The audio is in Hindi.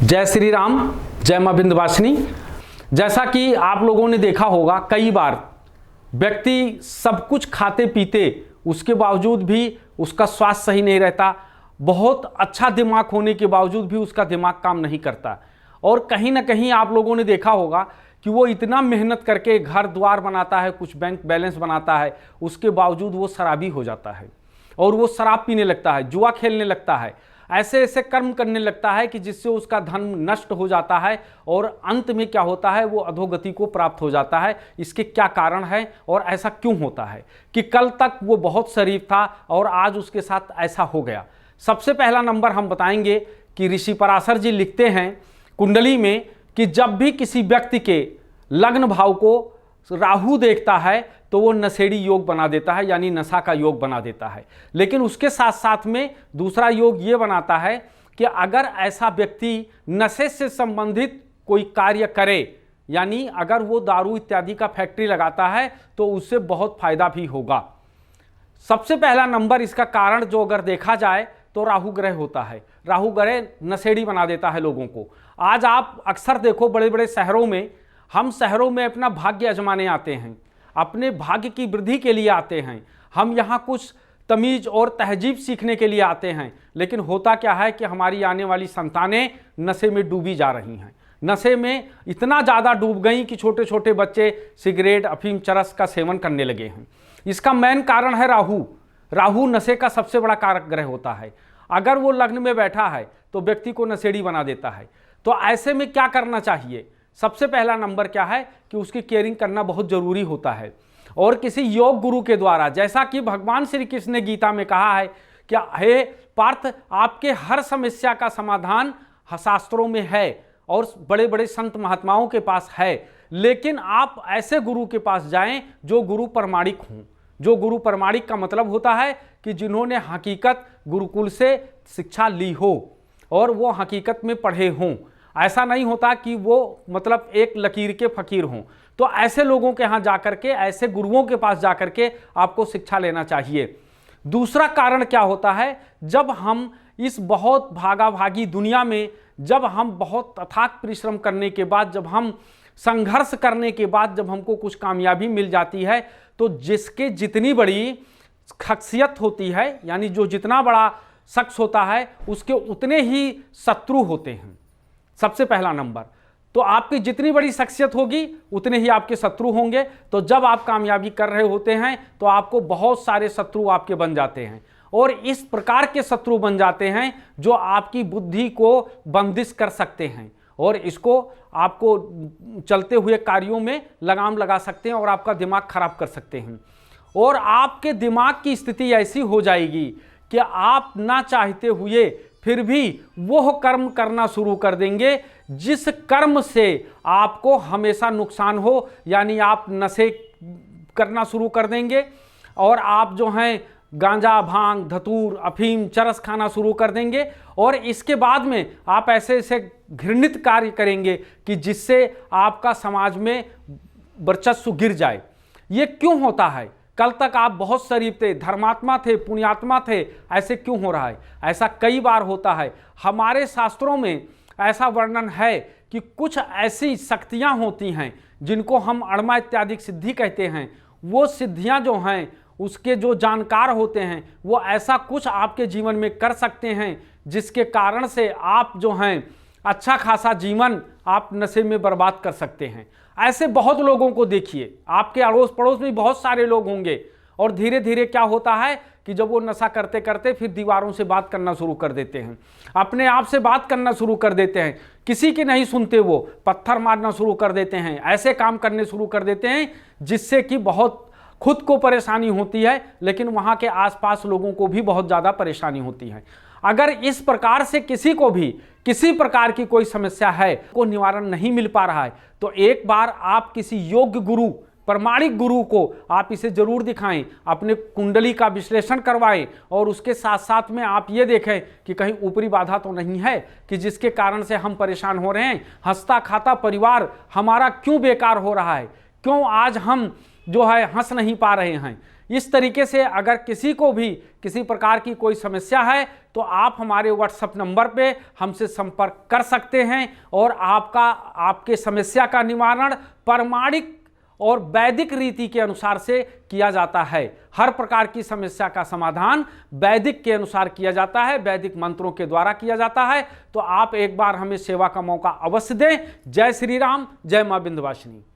जय श्री राम, जय मां विंध्यवासिनी। जैसा कि आप लोगों ने देखा होगा, कई बार व्यक्ति सब कुछ खाते पीते उसके बावजूद भी उसका स्वास्थ्य सही नहीं रहता। बहुत अच्छा दिमाग होने के बावजूद भी उसका दिमाग काम नहीं करता। और कहीं ना कहीं आप लोगों ने देखा होगा कि वो इतना मेहनत करके घर द्वार बनाता है, कुछ बैंक बैलेंस बनाता है, उसके बावजूद वो शराबी हो जाता है और वो शराब पीने लगता है, जुआ खेलने लगता है, ऐसे ऐसे कर्म करने लगता है कि जिससे उसका धन नष्ट हो जाता है और अंत में क्या होता है, वो अधोगति को प्राप्त हो जाता है। इसके क्या कारण है और ऐसा क्यों होता है कि कल तक वो बहुत शरीफ था और आज उसके साथ ऐसा हो गया। सबसे पहला नंबर हम बताएंगे कि ऋषि पराशर जी लिखते हैं कुंडली में कि जब भी किसी व्यक्ति के लग्न भाव को राहु देखता है तो वो नशेड़ी योग बना देता है, यानी नशा का योग बना देता है। लेकिन उसके साथ साथ में दूसरा योग ये बनाता है कि अगर ऐसा व्यक्ति नशे से संबंधित कोई कार्य करे, यानी अगर वो दारू इत्यादि का फैक्ट्री लगाता है तो उससे बहुत फायदा भी होगा। सबसे पहला नंबर इसका कारण जो अगर देखा जाए तो राहु ग्रह होता है। राहु ग्रह नशेड़ी बना देता है लोगों को। आज आप अक्सर देखो बड़े बड़े शहरों में, हम शहरों में अपना भाग्य आजमाने आते हैं, अपने भाग्य की वृद्धि के लिए आते हैं, हम यहाँ कुछ तमीज और तहजीब सीखने के लिए आते हैं। लेकिन होता क्या है कि हमारी आने वाली संतानें नशे में डूबी जा रही हैं। नशे में इतना ज़्यादा डूब गई कि छोटे छोटे बच्चे सिगरेट, अफीम, चरस का सेवन करने लगे हैं। इसका मेन कारण है राहु। राहु नशे का सबसे बड़ा कारक ग्रह होता है। अगर वो लग्न में बैठा है तो व्यक्ति को नशेड़ी बना देता है। तो ऐसे में क्या करना चाहिए? सबसे पहला नंबर क्या है कि उसकी केयरिंग करना बहुत जरूरी होता है। और किसी योग गुरु के द्वारा, जैसा कि भगवान श्री कृष्ण ने गीता में कहा है कि हे पार्थ, आपके हर समस्या का समाधान शास्त्रों में है और बड़े बड़े संत महात्माओं के पास है। लेकिन आप ऐसे गुरु के पास जाएं जो गुरु प्रमाणिक हों। जो गुरु प्रमाणिक का मतलब होता है कि जिन्होंने हकीकत गुरुकुल से शिक्षा ली हो और वो हकीकत में पढ़े हों। ऐसा नहीं होता कि वो मतलब एक लकीर के फकीर हों। तो ऐसे लोगों के यहाँ जाकर के, ऐसे गुरुओं के पास जाकर के आपको शिक्षा लेना चाहिए। दूसरा कारण क्या होता है, जब हम इस बहुत भागा भागी दुनिया में, जब हम बहुत अथाक परिश्रम करने के बाद, जब हम संघर्ष करने के बाद जब हमको कुछ कामयाबी मिल जाती है, तो जिसके जितनी बड़ी शख्सियत होती है, यानी जो जितना बड़ा शख्स होता है, उसके उतने ही शत्रु होते हैं। सबसे पहला नंबर, तो आपकी जितनी बड़ी शख्सियत होगी उतने ही आपके शत्रु होंगे। तो जब आप कामयाबी कर रहे होते हैं तो आपको बहुत सारे शत्रु आपके बन जाते हैं और इस प्रकार के शत्रु बन जाते हैं जो आपकी बुद्धि को बंदिश कर सकते हैं और इसको आपको चलते हुए कार्यों में लगाम लगा सकते हैं और आपका दिमाग खराब कर सकते हैं। और आपके दिमाग की स्थिति ऐसी हो जाएगी कि आप ना चाहते हुए फिर भी वो कर्म करना शुरू कर देंगे जिस कर्म से आपको हमेशा नुकसान हो, यानी आप नशे करना शुरू कर देंगे और आप जो हैं गांजा, भांग, धतूर, अफीम, चरस खाना शुरू कर देंगे और इसके बाद में आप ऐसे ऐसे घृणित कार्य करेंगे कि जिससे आपका समाज में वर्चस्व गिर जाए। ये क्यों होता है? कल तक आप बहुत शरीफ थे, धर्मात्मा थे, पुण्यात्मा थे, ऐसे क्यों हो रहा है? ऐसा कई बार होता है। हमारे शास्त्रों में ऐसा वर्णन है कि कुछ ऐसी शक्तियां होती हैं जिनको हम अणमा इत्यादि सिद्धि कहते हैं। वो सिद्धियां जो हैं, उसके जो जानकार होते हैं, वो ऐसा कुछ आपके जीवन में कर सकते हैं जिसके कारण से आप जो हैं अच्छा खासा जीवन आप नशे में बर्बाद कर सकते हैं। ऐसे बहुत लोगों को देखिए, आपके अड़ोस पड़ोस में बहुत सारे लोग होंगे और धीरे धीरे क्या होता है कि जब वो नशा करते करते फिर दीवारों से बात करना शुरू कर देते हैं, अपने आप से बात करना शुरू कर देते हैं, किसी की नहीं सुनते, वो पत्थर मारना शुरू कर देते हैं, ऐसे काम करने शुरू कर देते हैं जिससे कि बहुत खुद को परेशानी होती है, लेकिन वहाँ के आसपास लोगों को भी बहुत ज़्यादा परेशानी होती है। अगर इस प्रकार से किसी को भी किसी प्रकार की कोई समस्या है, को निवारण नहीं मिल पा रहा है, तो एक बार आप किसी योग्य गुरु, प्रमाणिक गुरु को आप इसे जरूर दिखाएं, अपने कुंडली का विश्लेषण करवाएं और उसके साथ साथ में आप ये देखें कि कहीं ऊपरी बाधा तो नहीं है कि जिसके कारण से हम परेशान हो रहे हैं। हंसता खाता परिवार हमारा क्यों बेकार हो रहा है? क्यों आज हम जो है हंस नहीं पा रहे हैं? इस तरीके से अगर किसी को भी किसी प्रकार की कोई समस्या है तो आप हमारे व्हाट्सएप नंबर पे हमसे संपर्क कर सकते हैं और आपके समस्या का निवारण प्रमाणिक और वैदिक रीति के अनुसार से किया जाता है। हर प्रकार की समस्या का समाधान वैदिक के अनुसार किया जाता है, वैदिक मंत्रों के द्वारा किया जाता है। तो आप एक बार हमें सेवा का मौका अवश्य दें। जय श्री राम, जय मां विंध्यवासिनी।